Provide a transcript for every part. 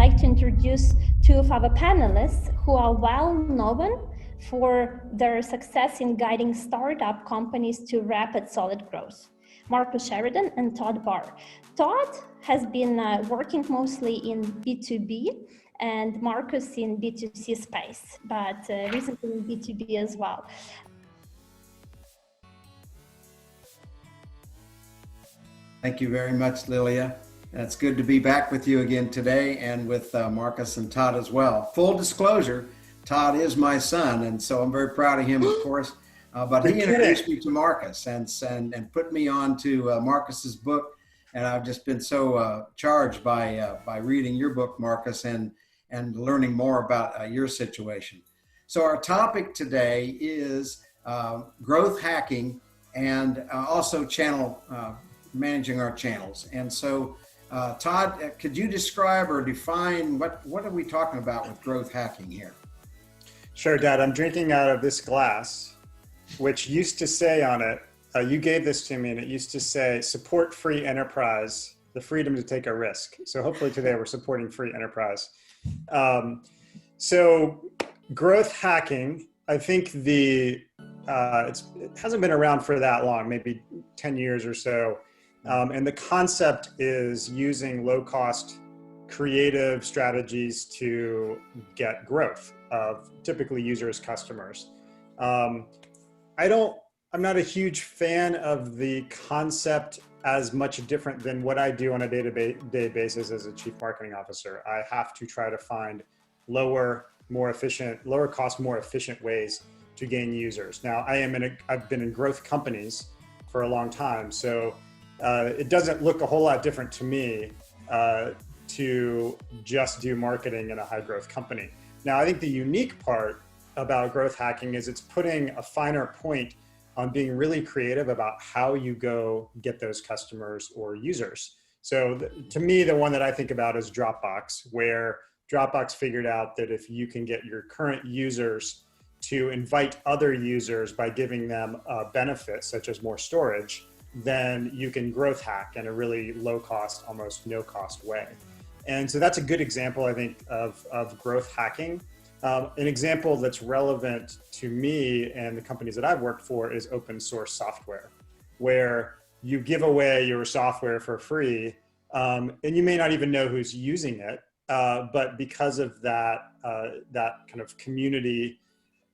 like to introduce two of our panelists who are well known for their success in guiding startup companies to rapid solid growth. Marcus Sheridan and Todd Barr. Todd has been working mostly in B2B and Marcus in B2C space, but recently in B2B as well. Thank you very much, Lilia. It's good to be back with you again today and with Marcus and Todd as well. Full disclosure, Todd is my son, and so I'm very proud of him, of course. But he introduced me to Marcus and put me on to Marcus's book, and I've just been so charged by reading your book, Marcus, and learning more about your situation. So our topic today is growth hacking and also managing our channels. And so, Todd, could you describe or define what are we talking about with growth hacking here? Sure, Dad. I'm drinking out of this glass, which used to say on it, you gave this to me, and it used to say, support free enterprise, the freedom to take a risk. So hopefully today we're supporting free enterprise. So growth hacking, I think it hasn't been around for that long, maybe 10 years or so. And the concept is using low-cost creative strategies to get growth of typically users, customers. I'm not a huge fan of the concept as much different than what I do on a day-to-day basis as a chief marketing officer. I have to try to find lower cost, more efficient ways to gain users. Now, I've been in growth companies for a long time, so it doesn't look a whole lot different to me to just do marketing in a high growth company. Now, I think the unique part about growth hacking is it's putting a finer point on being really creative about how you go get those customers or users. So to me, the one that I think about is Dropbox, where Dropbox figured out that if you can get your current users to invite other users by giving them benefits such as more storage, then you can growth hack in a really low cost, almost no cost way. And so that's a good example, I think, of growth hacking. An example that's relevant to me and the companies that I've worked for is open source software, where you give away your software for free, and you may not even know who's using it, but because of that kind of community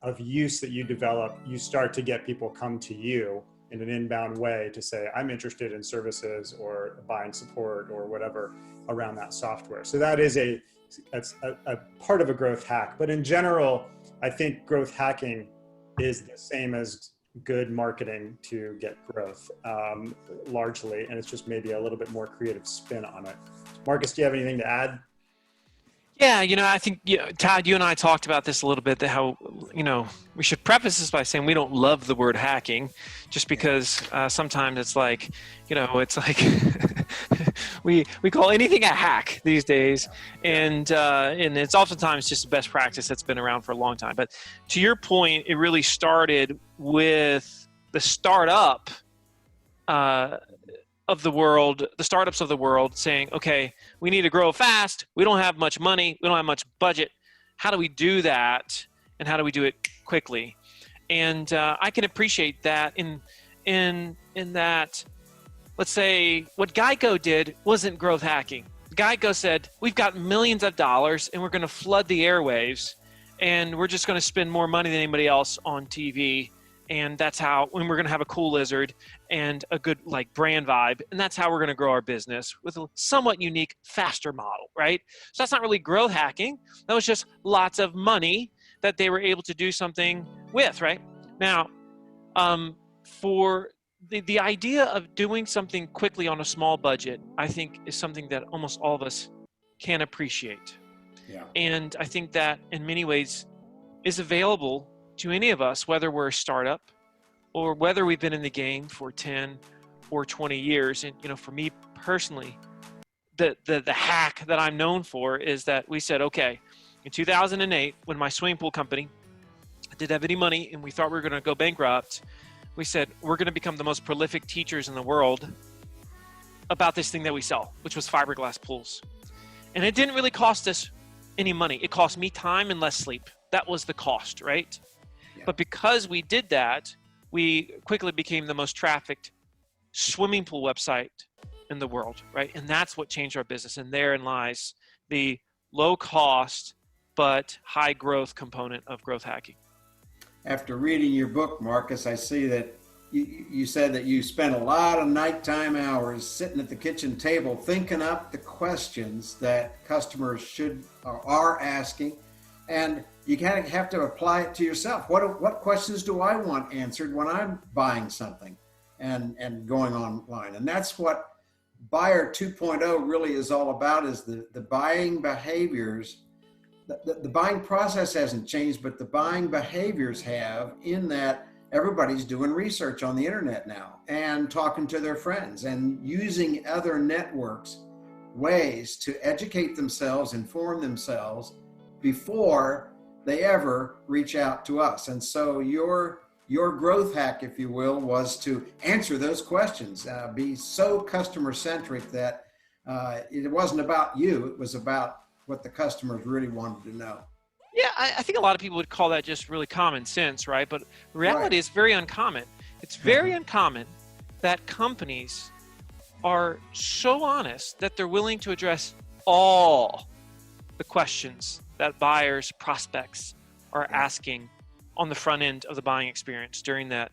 of use that you develop, you start to get people come to you in an inbound way to say, I'm interested in services or buying support or whatever around that software. So that is a part of a growth hack. But in general, I think growth hacking is the same as good marketing to get growth, largely, and it's just maybe a little bit more creative spin on it. Marcus, do you have anything to add? Yeah, I think, Todd, you and I talked about this a little bit, that how, we should preface this by saying we don't love the word hacking, just because sometimes it's like, it's like we call anything a hack these days, and it's oftentimes just the best practice that's been around for a long time. But to your point, it really started with the startup of the world, the startups of the world saying, okay, we need to grow fast. We don't have much money. We don't have much budget. How do we do that? And how do we do it quickly? And I can appreciate that in that, let's say what Geico did wasn't growth hacking. Geico said, we've got millions of dollars and we're going to flood the airwaves and we're just going to spend more money than anybody else on TV. And that's how, when we're going to have a cool lizard and a good brand vibe. And that's how we're going to grow our business with a somewhat unique, faster model, right? So that's not really growth hacking. That was just lots of money that they were able to do something with, right? Now, for the idea of doing something quickly on a small budget, I think is something that almost all of us can appreciate. Yeah. And I think that in many ways is available to any of us, whether we're a startup or whether we've been in the game for 10 or 20 years. And, for me personally, the hack that I'm known for is that we said, okay, in 2008, when my swimming pool company didn't have any money and we thought we were going to go bankrupt, we said, we're going to become the most prolific teachers in the world about this thing that we sell, which was fiberglass pools. And it didn't really cost us any money. It cost me time and less sleep. That was the cost, right? Yeah. But because we did that, we quickly became the most trafficked swimming pool website in the world, right? And that's what changed our business. And therein lies the low cost but high growth component of growth hacking. After reading your book, Marcus, I see that you said that you spent a lot of nighttime hours sitting at the kitchen table thinking up the questions that customers should or are asking, and you kind of have to apply it to yourself. What questions do I want answered when I'm buying something and going online? And that's what Buyer 2.0 really is all about, is the buying behaviors. The buying process hasn't changed, but the buying behaviors have, in that everybody's doing research on the internet now and talking to their friends and using other networks, ways to educate themselves, inform themselves before they ever reach out to us. And so your growth hack, if you will, was to answer those questions, be so customer centric that it wasn't about you, it was about what the customers really wanted to know. Yeah, I think a lot of people would call that just really common sense, right? But the reality is very uncommon. It's very uncommon that companies are so honest that they're willing to address all the questions that buyers, prospects are asking on the front end of the buying experience during that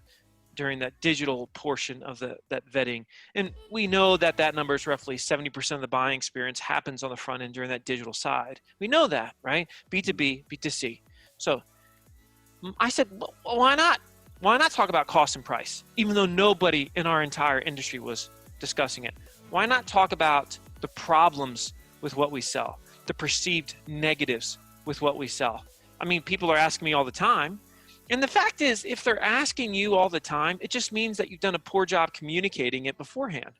digital portion of that vetting. And we know that number is roughly 70% of the buying experience happens on the front end during that digital side. We know that, right? B2B, B2C. So I said, well, why not? Why not talk about cost and price? Even though nobody in our entire industry was discussing it. Why not talk about the problems with what we sell, the perceived negatives with what we sell? I mean, people are asking me all the time. And the fact is, if they're asking you all the time, it just means that you've done a poor job communicating it beforehand.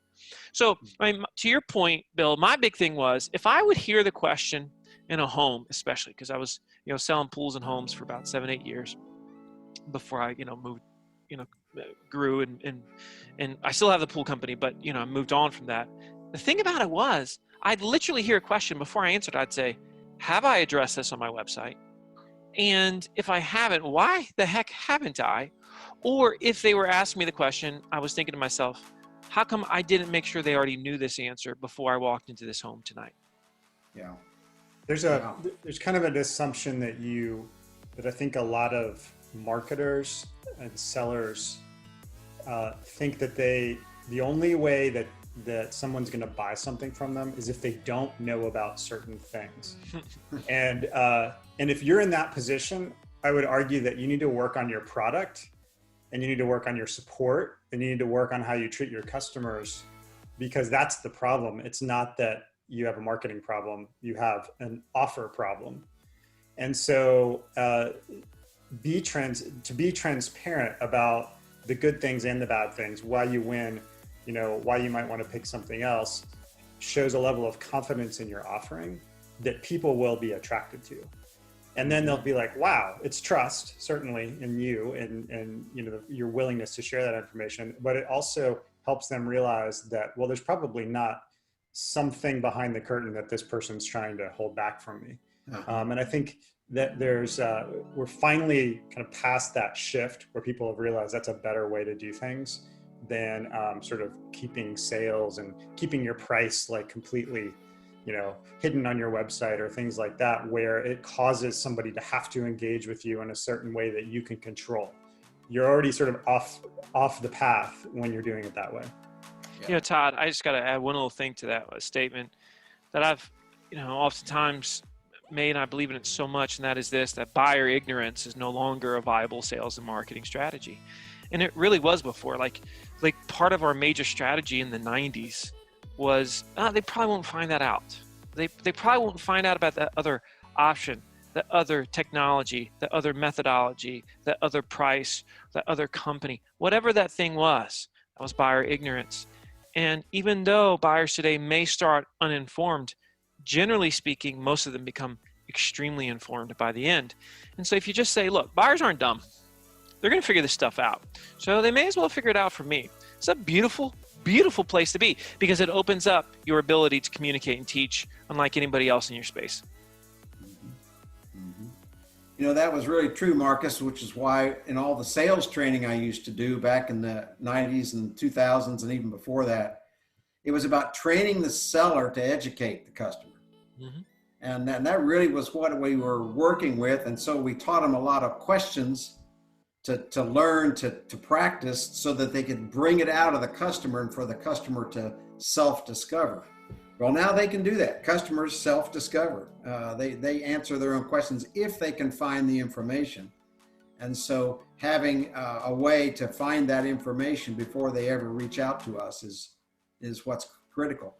So to your point, Bill, my big thing was, if I would hear the question in a home, especially because I was, selling pools and homes for about 7-8 years before I, moved, grew and I still have the pool company, but, I moved on from that. The thing about it was, I'd literally hear a question before I answered. I'd say, have I addressed this on my website? And if I haven't, why the heck haven't I? Or if they were asking me the question, I was thinking to myself, how come I didn't make sure they already knew this answer before I walked into this home tonight? Yeah. There's kind of an assumption that I think a lot of marketers and sellers think that the only way that someone's going to buy something from them is if they don't know about certain things. And if you're in that position, I would argue that you need to work on your product, and you need to work on your support, and you need to work on how you treat your customers, because that's the problem. It's not that you have a marketing problem, you have an offer problem. And so be transparent about the good things and the bad things, why you win, why you might want to pick something else, shows a level of confidence in your offering that people will be attracted to. And then they'll be like, wow, it's trust, certainly, in you and your willingness to share that information. But it also helps them realize that, well, there's probably not something behind the curtain that this person's trying to hold back from me. And I think that we're finally kind of past that shift where people have realized that's a better way to do things than sort of keeping sales and keeping your price like completely hidden on your website or things like that, where it causes somebody to have to engage with you in a certain way that you can control. You're already sort of off the path when you're doing it that way. Yeah. Todd, I just got to add one little thing to that statement that I've, oftentimes made, and I believe in it so much, and that is this, that buyer ignorance is no longer a viable sales and marketing strategy. And it really was before. Like part of our major strategy in the 90s was they probably won't find that out. They probably won't find out about that other option, that other technology, that other methodology, that other price, that other company, whatever that thing was. That was buyer ignorance. And even though buyers today may start uninformed, generally speaking, most of them become extremely informed by the end. And so if you just say, look, buyers aren't dumb. They're going to figure this stuff out. So they may as well figure it out for me. Is that beautiful? beautiful place to be because it opens up your ability to communicate and teach unlike anybody else in your space. You know, that was really true, Marcus, which is why in all the sales training I used to do back in the 90s and 2000s and even before that, it was about training the seller to educate the customer. Mm-hmm. And that really was what we were working with. And so we taught them a lot of questions to learn, to practice so that they could bring it out of the customer and for the customer to self-discover. Well, now they can do that. Customers self-discover. They answer their own questions if they can find the information. And so having a way to find that information before they ever reach out to us is what's critical.